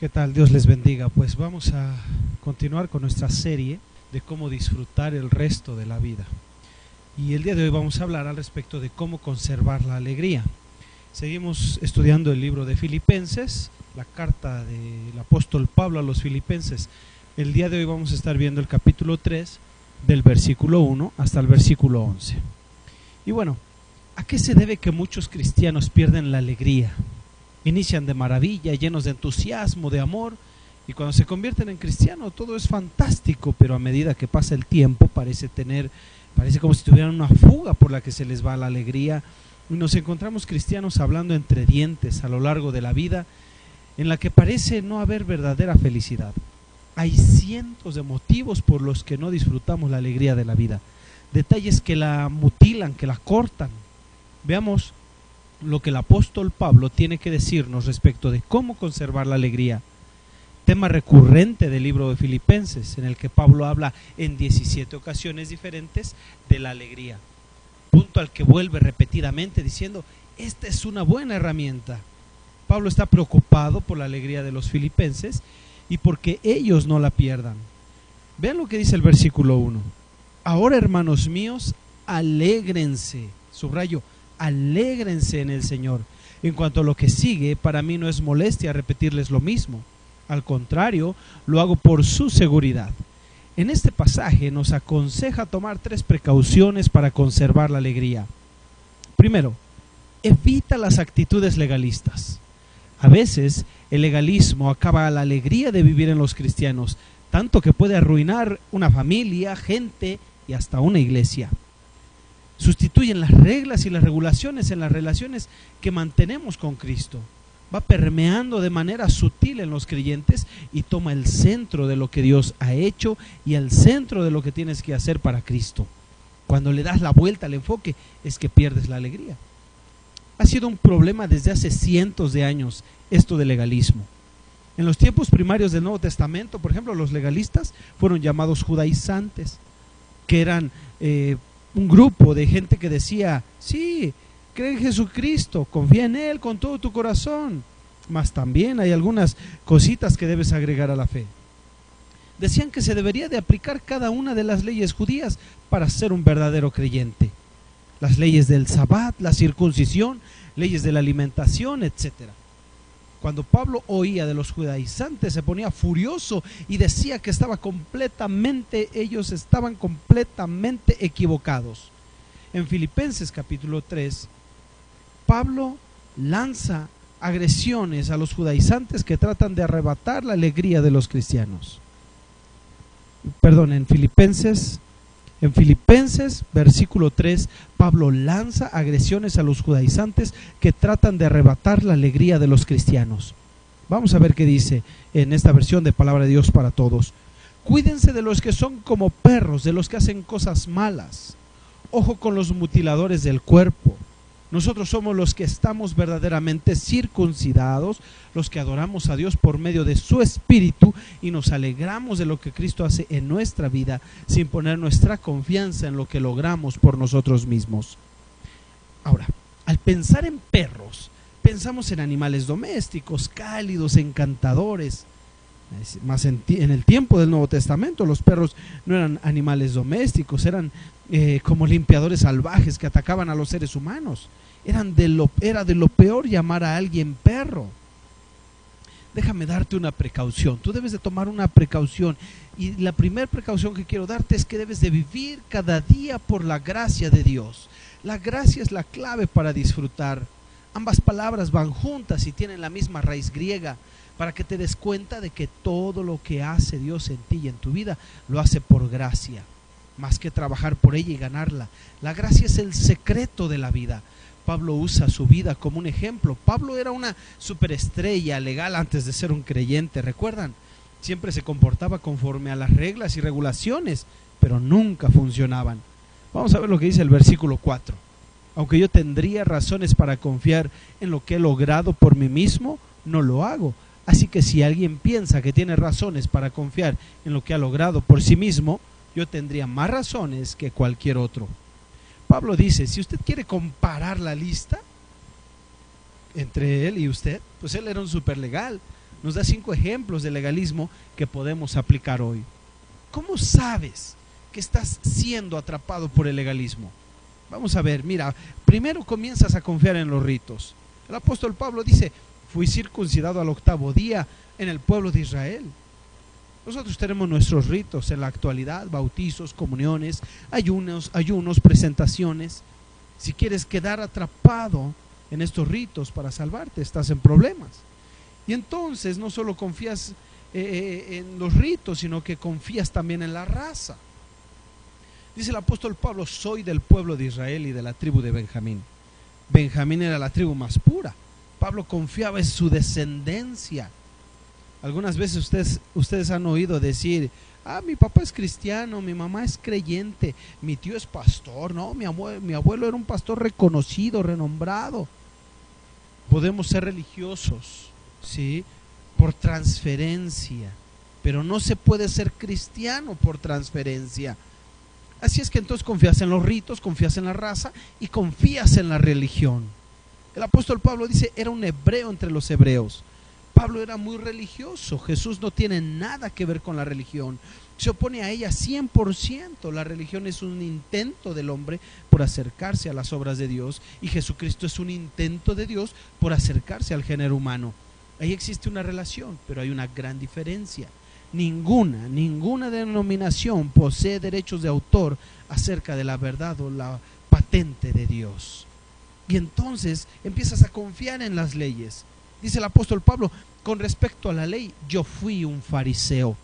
¿Qué tal? Dios les bendiga. Pues vamos a continuar con nuestra serie de cómo disfrutar el resto de la vida. Y el día de hoy vamos a hablar al respecto de cómo conservar la alegría. Seguimos estudiando el libro de Filipenses, la carta del apóstol Pablo a los Filipenses. El día de hoy vamos a estar viendo el capítulo 3 del versículo 1 hasta el versículo 11. Y bueno, ¿a qué se debe que muchos cristianos pierden la alegría? Inician de maravilla, llenos de entusiasmo, de amor, y cuando se convierten en cristianos todo es fantástico, pero a medida que pasa el tiempo parece como si tuvieran una fuga por la que se les va la alegría, y nos encontramos cristianos hablando entre dientes a lo largo de la vida, en la que parece no haber verdadera felicidad. Hay cientos de motivos por los que no disfrutamos la alegría de la vida, detalles que la mutilan, que la cortan. Veamos lo que el apóstol Pablo tiene que decirnos respecto de cómo conservar la alegría. Tema recurrente del libro de Filipenses, en el que Pablo habla en 17 ocasiones diferentes de la alegría. Punto al que vuelve repetidamente diciendo, esta es una buena herramienta. Pablo está preocupado por la alegría de los filipenses y porque ellos no la pierdan. Vean lo que dice el versículo 1. Ahora, hermanos míos, alégrense. Subrayo, alégrense en el Señor. En cuanto a lo que sigue, para mí no es molestia repetirles lo mismo. Al contrario, lo hago por su seguridad. En este pasaje nos aconseja tomar 3 precauciones para conservar la alegría. Primero, evita las actitudes legalistas. A veces el legalismo acaba la alegría de vivir en los cristianos, tanto que puede arruinar una familia, gente y hasta una iglesia. Sustituyen las reglas y las regulaciones en las relaciones que mantenemos con Cristo. Va permeando de manera sutil en los creyentes y toma el centro de lo que Dios ha hecho y el centro de lo que tienes que hacer para Cristo. Cuando le das la vuelta al enfoque es que pierdes la alegría. Ha sido un problema desde hace cientos de años esto del legalismo. En los tiempos primarios del Nuevo Testamento, por ejemplo, los legalistas fueron llamados judaizantes, que eran un grupo de gente que decía, sí, cree en Jesucristo, confía en Él con todo tu corazón, mas también hay algunas cositas que debes agregar a la fe. Decían que se debería de aplicar cada una de las leyes judías para ser un verdadero creyente. Las leyes del Sabbat, la circuncisión, leyes de la alimentación, etc. Cuando Pablo oía de los judaizantes se ponía furioso y decía que ellos estaban completamente equivocados. En Filipenses capítulo 3, Pablo lanza agresiones a los judaizantes que tratan de arrebatar la alegría de los cristianos. En Filipenses versículo 3, Pablo lanza agresiones a los judaizantes que tratan de arrebatar la alegría de los cristianos. Vamos a ver qué dice en esta versión de Palabra de Dios para Todos. Cuídense de los que son como perros, de los que hacen cosas malas. Ojo con los mutiladores del cuerpo. Nosotros somos los que estamos verdaderamente circuncidados, los que adoramos a Dios por medio de su Espíritu y nos alegramos de lo que Cristo hace en nuestra vida sin poner nuestra confianza en lo que logramos por nosotros mismos. Ahora, al pensar en perros, pensamos en animales domésticos, cálidos, encantadores. Más en el tiempo del Nuevo Testamento los perros no eran animales domésticos, eran como limpiadores salvajes que atacaban a los seres humanos. Era de lo peor llamar a alguien perro. Déjame darte una precaución. Tú debes de tomar una precaución, y la primera precaución que quiero darte es que debes de vivir cada día por la gracia de Dios. La gracia es la clave para disfrutar. Ambas palabras van juntas y tienen la misma raíz griega, para que te des cuenta de que todo lo que hace Dios en ti y en tu vida lo hace por gracia, más que trabajar por ella y ganarla. La gracia es el secreto de la vida. Pablo usa su vida como un ejemplo. Pablo era una superestrella legal antes de ser un creyente, ¿recuerdan? Siempre se comportaba conforme a las reglas y regulaciones, pero nunca funcionaban. Vamos a ver lo que dice el versículo 4. Aunque yo tendría razones para confiar en lo que he logrado por mí mismo, no lo hago. Así que si alguien piensa que tiene razones para confiar en lo que ha logrado por sí mismo, yo tendría más razones que cualquier otro. Pablo dice, si usted quiere comparar la lista entre él y usted, pues él era un superlegal, nos da 5 ejemplos de legalismo que podemos aplicar hoy. ¿Cómo sabes que estás siendo atrapado por el legalismo? Vamos a ver, mira, primero comienzas a confiar en los ritos. El apóstol Pablo dice: fui circuncidado al 8º día en el pueblo de Israel. Nosotros tenemos nuestros ritos en la actualidad: bautizos, comuniones, ayunos, presentaciones. Si quieres quedar atrapado en estos ritos para salvarte, estás en problemas. Y entonces no solo confías en los ritos, sino que confías también en la raza. Dice el apóstol Pablo: soy del pueblo de Israel y de la tribu de Benjamín. Benjamín era la tribu más pura. Pablo confiaba en su descendencia. Algunas veces ustedes han oído decir: mi papá es cristiano, mi mamá es creyente, mi tío es pastor. No, mi abuelo era un pastor reconocido, renombrado. Podemos ser religiosos, ¿sí?, por transferencia, pero no se puede ser cristiano por transferencia. Así es que entonces confías en los ritos, confías en la raza y confías en la religión. El apóstol Pablo dice: era un hebreo entre los hebreos. Pablo era muy religioso. Jesús no tiene nada que ver con la religión, se opone a ella 100%. La religión es un intento del hombre por acercarse a las obras de Dios, y Jesucristo es un intento de Dios por acercarse al género humano. Ahí existe una relación, pero hay una gran diferencia. Ninguna denominación posee derechos de autor acerca de la verdad o la patente de Dios. Y entonces empiezas a confiar en las leyes. Dice el apóstol Pablo: con respecto a la ley, yo fui un fariseo.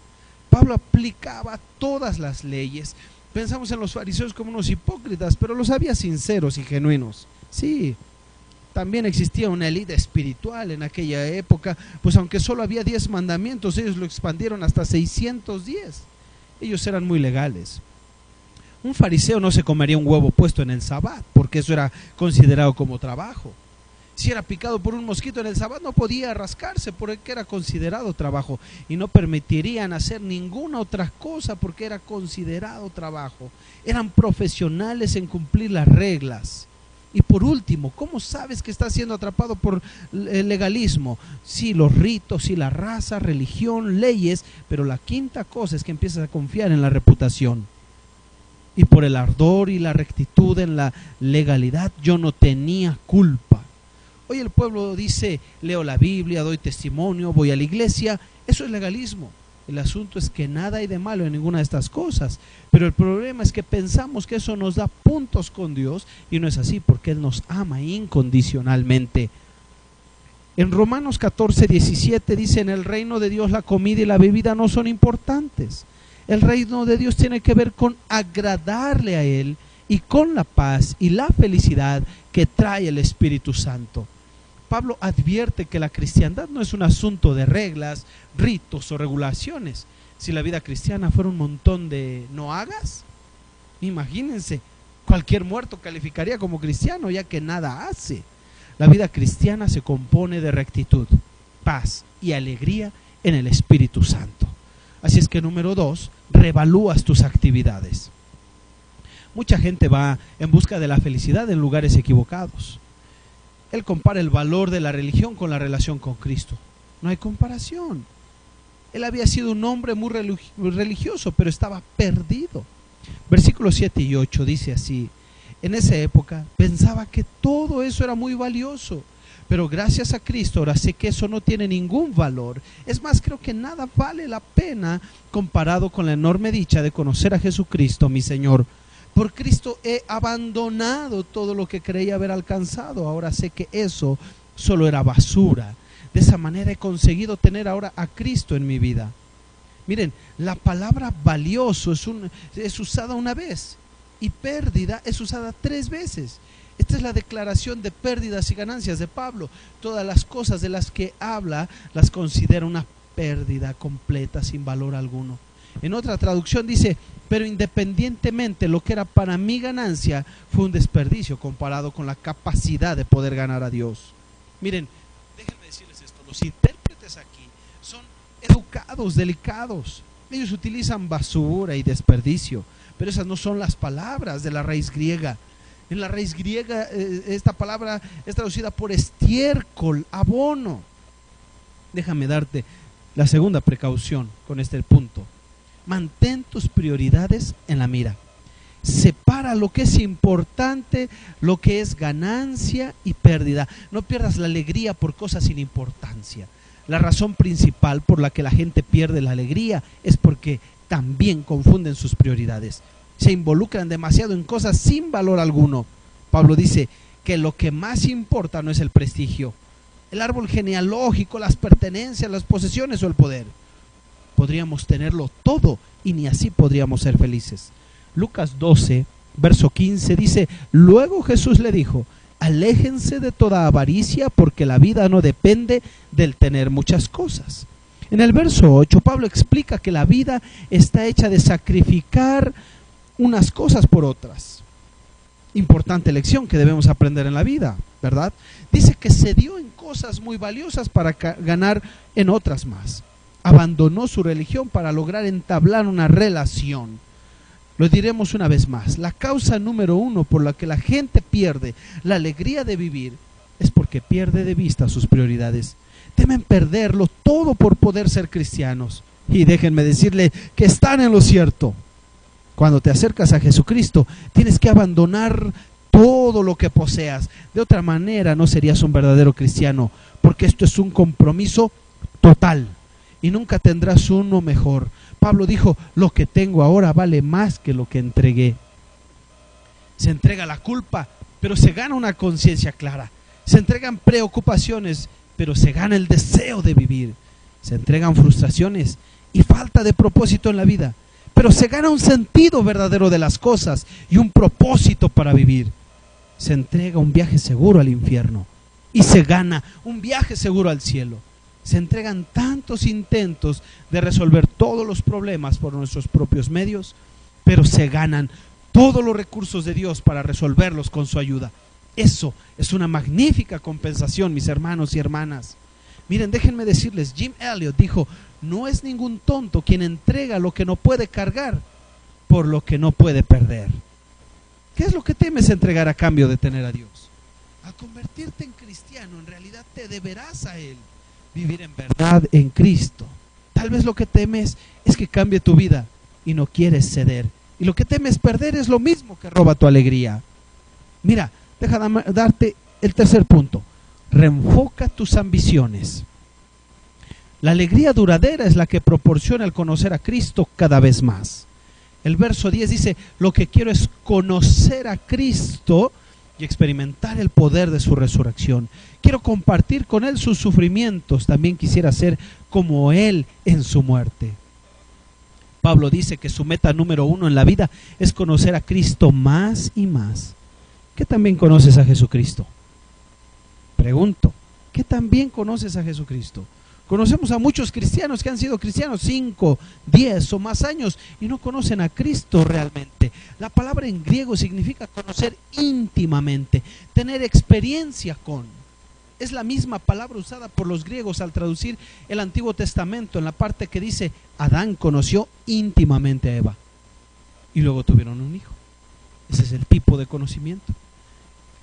Pablo aplicaba todas las leyes. Pensamos en los fariseos como unos hipócritas, pero los había sinceros y genuinos. Sí, también existía una élite espiritual en aquella época, pues aunque solo había 10 mandamientos, ellos lo expandieron hasta 610. Ellos eran muy legales. Un fariseo no se comería un huevo puesto en el sabbat, porque eso era considerado como trabajo. Si era picado por un mosquito en el sabbat, no podía rascarse porque era considerado trabajo, y no permitirían hacer ninguna otra cosa porque era considerado trabajo. Eran profesionales en cumplir las reglas. Y por último, ¿cómo sabes que estás siendo atrapado por el legalismo? Sí, los ritos, sí, la raza, religión, leyes, pero la quinta cosa es que empiezas a confiar en la reputación. Y por el ardor y la rectitud en la legalidad, yo no tenía culpa. Hoy el pueblo dice: leo la Biblia, doy testimonio, voy a la iglesia. Eso es legalismo. El asunto es que nada hay de malo en ninguna de estas cosas, pero el problema es que pensamos que eso nos da puntos con Dios, y no es así, porque Él nos ama incondicionalmente. En Romanos 14:17 dice: en el reino de Dios la comida y la bebida no son importantes. El reino de Dios tiene que ver con agradarle a Él y con la paz y la felicidad que trae el Espíritu Santo. Pablo advierte que la cristiandad no es un asunto de reglas, ritos o regulaciones. Si la vida cristiana fuera un montón de no hagas, imagínense, cualquier muerto calificaría como cristiano, ya que nada hace. La vida cristiana se compone de rectitud, paz y alegría en el Espíritu Santo. Así es que, número 2, reevalúas tus actividades. Mucha gente va en busca de la felicidad en lugares equivocados. Él compara el valor de la religión con la relación con Cristo. No hay comparación. Él había sido un hombre muy religioso, pero estaba perdido. Versículos 7 y 8 dice así: en esa época pensaba que todo eso era muy valioso, pero gracias a Cristo ahora sé que eso no tiene ningún valor. Es más, creo que nada vale la pena comparado con la enorme dicha de conocer a Jesucristo, mi Señor. Por Cristo he abandonado todo lo que creía haber alcanzado. Ahora sé que eso solo era basura. De esa manera he conseguido tener ahora a Cristo en mi vida. Miren, la palabra valioso es usada una vez, y pérdida es usada 3 veces. Esta es la declaración de pérdidas y ganancias de Pablo. Todas las cosas de las que habla las considera una pérdida completa, sin valor alguno. En otra traducción dice: pero independientemente, lo que era para mi ganancia fue un desperdicio comparado con la capacidad de poder ganar a Dios. Miren, déjenme decirles esto: los intérpretes aquí son educados, delicados. Ellos utilizan basura y desperdicio, pero esas no son las palabras de la raíz griega. En la raíz griega esta palabra es traducida por estiércol, abono. Déjame darte la segunda precaución con este punto. Mantén tus prioridades en la mira. Separa lo que es importante, lo que es ganancia y pérdida. No pierdas la alegría por cosas sin importancia. La razón principal por la que la gente pierde la alegría es porque también confunden sus prioridades. Se involucran demasiado en cosas sin valor alguno. Pablo dice que lo que más importa no es el prestigio, el árbol genealógico, las pertenencias, las posesiones o el poder. Podríamos tenerlo todo y ni así podríamos ser felices. Lucas 12, verso 15 dice: luego Jesús le dijo: aléjense de toda avaricia, porque la vida no depende del tener muchas cosas. En el verso 8, Pablo explica que la vida está hecha de sacrificar unas cosas por otras. Importante lección que debemos aprender en la vida, ¿verdad? Dice que se dio en cosas muy valiosas para ganar en otras más. Abandonó su religión para lograr entablar una relación. Lo diremos una vez más: la causa número uno por la que la gente pierde la alegría de vivir es porque pierde de vista sus prioridades. Temen perderlo todo por poder ser cristianos. Y déjenme decirle que están en lo cierto. Cuando te acercas a Jesucristo, tienes que abandonar todo lo que poseas. De otra manera no serías un verdadero cristiano, porque esto es un compromiso total y nunca tendrás uno mejor. Pablo dijo: lo que tengo ahora vale más que lo que entregué. Se entrega la culpa, pero se gana una conciencia clara. Se entregan preocupaciones, pero se gana el deseo de vivir. Se entregan frustraciones y falta de propósito en la vida, pero se gana un sentido verdadero de las cosas y un propósito para vivir. Se entrega un viaje seguro al infierno y se gana un viaje seguro al cielo. Se entregan tantos intentos de resolver todos los problemas por nuestros propios medios, pero se ganan todos los recursos de Dios para resolverlos con su ayuda. Eso es una magnífica compensación, mis hermanos y hermanas. Miren, déjenme decirles, Jim Elliot dijo: no es ningún tonto quien entrega lo que no puede cargar por lo que no puede perder. ¿Qué es lo que temes entregar a cambio de tener a Dios? Al convertirte en cristiano, en realidad te deberás a Él. Vivir en verdad en Cristo. Tal vez lo que temes es que cambie tu vida y no quieres ceder. Y lo que temes perder es lo mismo que roba tu alegría. Mira, déjame darte el tercer punto. Reenfoca tus ambiciones. La alegría duradera es la que proporciona el conocer a Cristo cada vez más. El verso 10 dice: lo que quiero es conocer a Cristo y experimentar el poder de su resurrección. Quiero compartir con Él sus sufrimientos. También quisiera ser como Él en su muerte. Pablo dice que su meta número uno en la vida es conocer a Cristo más y más. ¿Qué también conoces a Jesucristo? Pregunto, ¿qué también conoces a Jesucristo? Conocemos a muchos cristianos que han sido cristianos 5, 10 o más años y no conocen a Cristo realmente. La palabra en griego significa conocer íntimamente, tener experiencia con. Es la misma palabra usada por los griegos al traducir el Antiguo Testamento en la parte que dice: Adán conoció íntimamente a Eva y luego tuvieron un hijo. Ese es el tipo de conocimiento.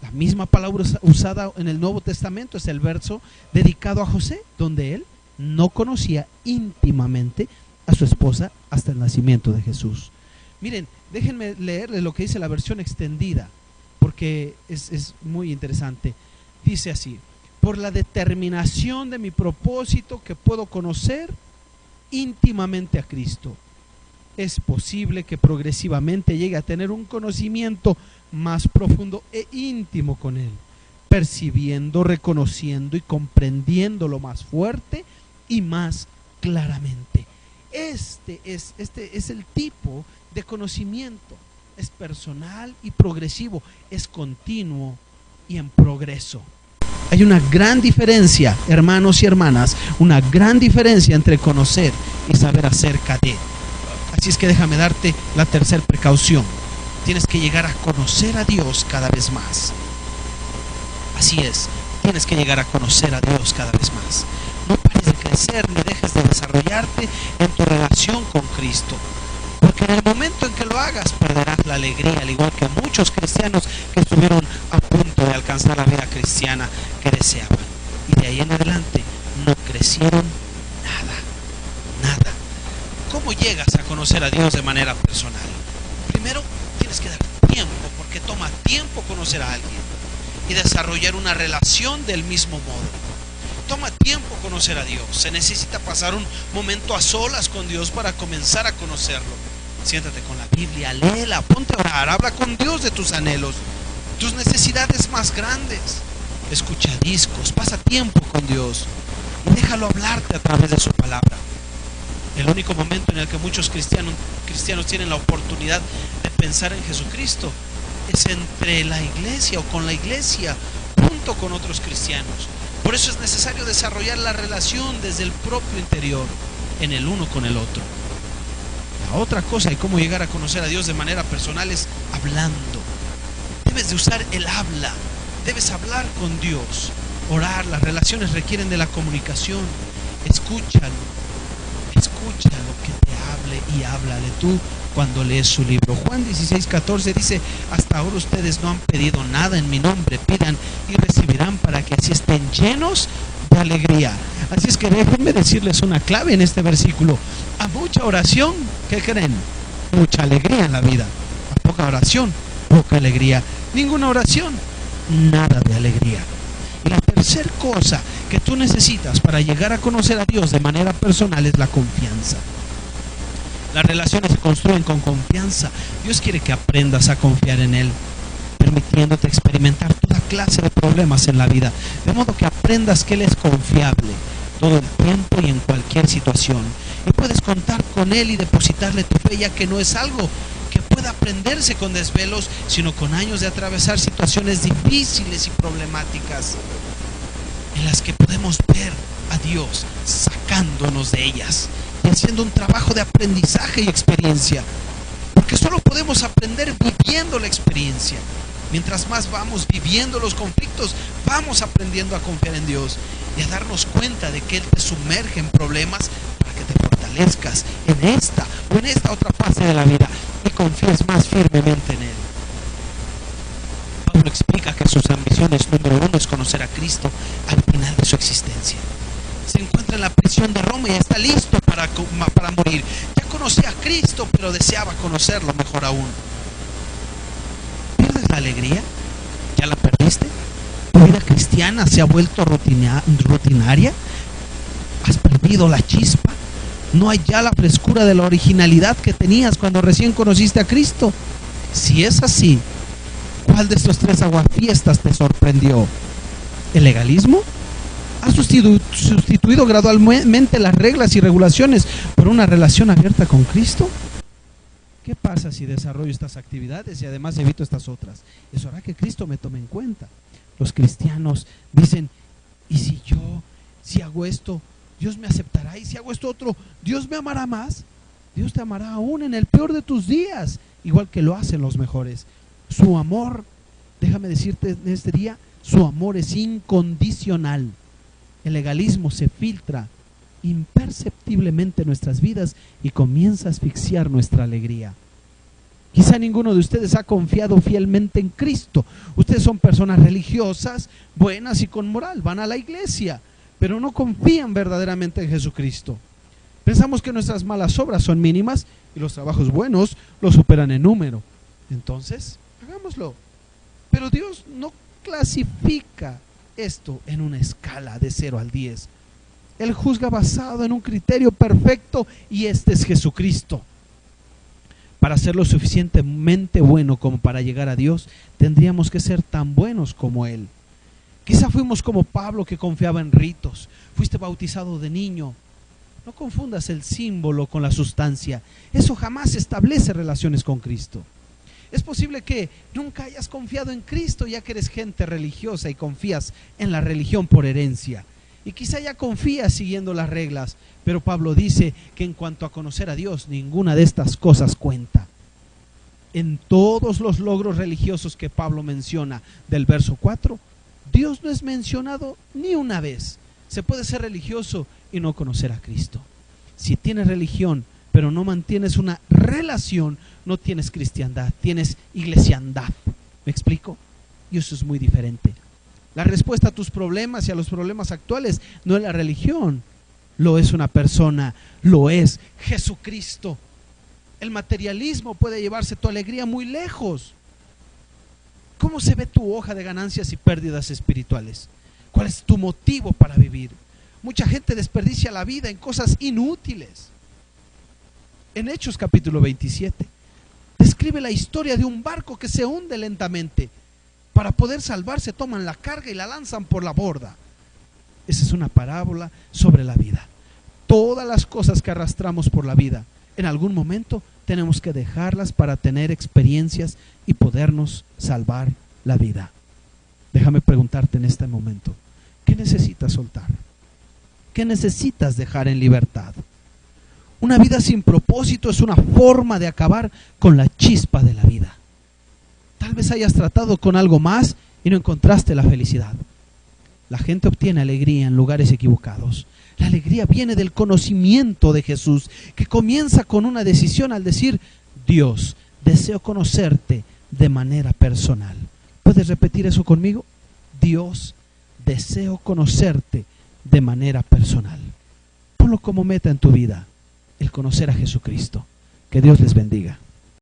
La misma palabra usada en el Nuevo Testamento es el verso dedicado a José, donde él no conocía íntimamente a su esposa hasta el nacimiento de Jesús. Miren, déjenme leerles lo que dice la versión extendida, porque es muy interesante. Dice así: por la determinación de mi propósito que puedo conocer íntimamente a Cristo, es posible que progresivamente llegue a tener un conocimiento más profundo e íntimo con Él, percibiendo, reconociendo y comprendiendo lo más fuerte y más claramente. Este es el tipo de conocimiento. Es personal y progresivo, es continuo y en progreso. Hay una gran diferencia, hermanos y hermanas, una gran diferencia entre conocer y saber acerca de. Así es que déjame darte la tercera precaución. Tienes que llegar a conocer a Dios cada vez más. Así es, tienes que llegar a conocer a Dios cada vez más. No pares de crecer ni dejes de desarrollarte en tu relación con Cristo, porque en el momento en que lo hagas perderás la alegría, al igual que muchos cristianos que estuvieron a punto de alcanzar la vida cristiana que deseaban. Y de ahí en adelante no crecieron nada. ¿Cómo llegas a conocer a Dios de manera personal? Primero, tienes que dar tiempo, porque toma tiempo conocer a alguien y desarrollar una relación del mismo modo. Toma tiempo conocer a Dios. Se necesita pasar un momento a solas con Dios para comenzar a conocerlo. Siéntate con la Biblia, léela, ponte a orar, habla con Dios de tus anhelos, tus necesidades más grandes. Escucha discos, pasa tiempo con Dios y déjalo hablarte a través de su palabra. El único momento en el que muchos cristianos tienen la oportunidad de pensar en Jesucristo es entre la iglesia o con la iglesia, junto con otros cristianos. Por eso es necesario desarrollar la relación desde el propio interior, en el uno con el otro. La otra cosa y cómo llegar a conocer a Dios de manera personal es hablando. Debes de usar el habla, debes hablar con Dios, orar. Las relaciones requieren de la comunicación. Escúchalo que te hable y háblale tú cuando lees su libro. Juan 16:14 dice: hasta ahora ustedes no han pedido nada en mi nombre, pidan y recibirán para que así estén llenos de alegría. Así es que déjenme decirles una clave en este versículo: a mucha oración, ¿qué creen? Mucha alegría en la vida. A poca oración, poca alegría. Ninguna oración, nada de alegría. Y la tercera cosa que tú necesitas para llegar a conocer a Dios de manera personal es la confianza. Las relaciones se construyen con confianza. Dios quiere que aprendas a confiar en Él, permitiéndote experimentar toda clase de problemas en la vida, de modo que aprendas que Él es confiable todo el tiempo y en cualquier situación. Y puedes contar con Él y depositarle tu fe, ya que no es algo que pueda aprenderse con desvelos, sino con años de atravesar situaciones difíciles y problemáticas, en las que podemos ver a Dios sacándonos de ellas y haciendo un trabajo de aprendizaje y experiencia, porque solo podemos aprender viviendo la experiencia. Mientras más vamos viviendo los conflictos, vamos aprendiendo a confiar en Dios y a darnos cuenta de que Él te sumerge en problemas para que te fortalezcas en esta o en esta otra fase de la vida y confíes más firmemente en Él. Pablo explica que sus ambiciones número uno es conocer a Cristo al final de su existencia. Se encuentra en la prisión de Roma y está listo para morir. Ya conocía a Cristo, pero deseaba conocerlo mejor aún. ¿Pierdes la alegría? ¿Ya la perdiste? ¿Tu vida cristiana se ha vuelto rutinaria? ¿Has perdido la chispa? ¿No hay ya la frescura de la originalidad que tenías cuando recién conociste a Cristo? Si es así, ¿cuál de estos tres aguafiestas te sorprendió? ¿El legalismo? ¿Has sustituido gradualmente las reglas y regulaciones por una relación abierta con Cristo? ¿Qué pasa si desarrollo estas actividades y además evito estas otras? Eso hará que Cristo me tome en cuenta. Los cristianos dicen: ¿y si hago esto, Dios me aceptará? ¿Y si hago esto otro, Dios me amará más? Dios te amará aún en el peor de tus días, igual que lo hacen los mejores. Su amor, déjame decirte en este día, su amor es incondicional. El legalismo se filtra imperceptiblemente en nuestras vidas y comienza a asfixiar nuestra alegría. Quizá ninguno de ustedes ha confiado fielmente en Cristo. Ustedes son personas religiosas, buenas y con moral, van a la iglesia, pero no confían verdaderamente en Jesucristo. Pensamos que nuestras malas obras son mínimas y los trabajos buenos los superan en número. Entonces, hagámoslo. Pero Dios no clasifica esto en una escala de 0 al 10. Él juzga basado en un criterio perfecto y este es Jesucristo. Para ser lo suficientemente bueno como para llegar a Dios, tendríamos que ser tan buenos como Él. Quizá fuimos como Pablo, que confiaba en ritos. Fuiste bautizado de niño. No confundas el símbolo con la sustancia. Eso jamás establece relaciones con Cristo. Es posible que nunca hayas confiado en Cristo, ya que eres gente religiosa y confías en la religión por herencia. Y quizá ya confías siguiendo las reglas, pero Pablo dice que en cuanto a conocer a Dios, ninguna de estas cosas cuenta. En todos los logros religiosos que Pablo menciona del verso 4, Dios no es mencionado ni una vez. Se puede ser religioso y no conocer a Cristo. Si tienes religión, pero no mantienes una relación, no tienes cristiandad, tienes iglesiandad. ¿Me explico? Y eso es muy diferente. La respuesta a tus problemas y a los problemas actuales no es la religión, lo es una persona, lo es Jesucristo. El materialismo puede llevarse tu alegría muy lejos. ¿Cómo se ve tu hoja de ganancias y pérdidas espirituales? ¿Cuál es tu motivo para vivir? Mucha gente desperdicia la vida en cosas inútiles. En Hechos capítulo 27 describe la historia de un barco que se hunde lentamente. Para poder salvarse toman la carga y la lanzan por la borda. Esa es una parábola sobre la vida. Todas las cosas que arrastramos por la vida, en algún momento tenemos que dejarlas para tener experiencias y podernos salvar la vida. Déjame preguntarte en este momento, ¿qué necesitas soltar? ¿Qué necesitas dejar en libertad? Una vida sin propósito es una forma de acabar con la chispa de la vida. Tal vez hayas tratado con algo más y no encontraste la felicidad. La gente obtiene alegría en lugares equivocados. La alegría viene del conocimiento de Jesús, que comienza con una decisión al decir: Dios, deseo conocerte de manera personal. ¿Puedes repetir eso conmigo? Dios, deseo conocerte de manera personal. Ponlo como meta en tu vida, el conocer a Jesucristo. Que Dios les bendiga.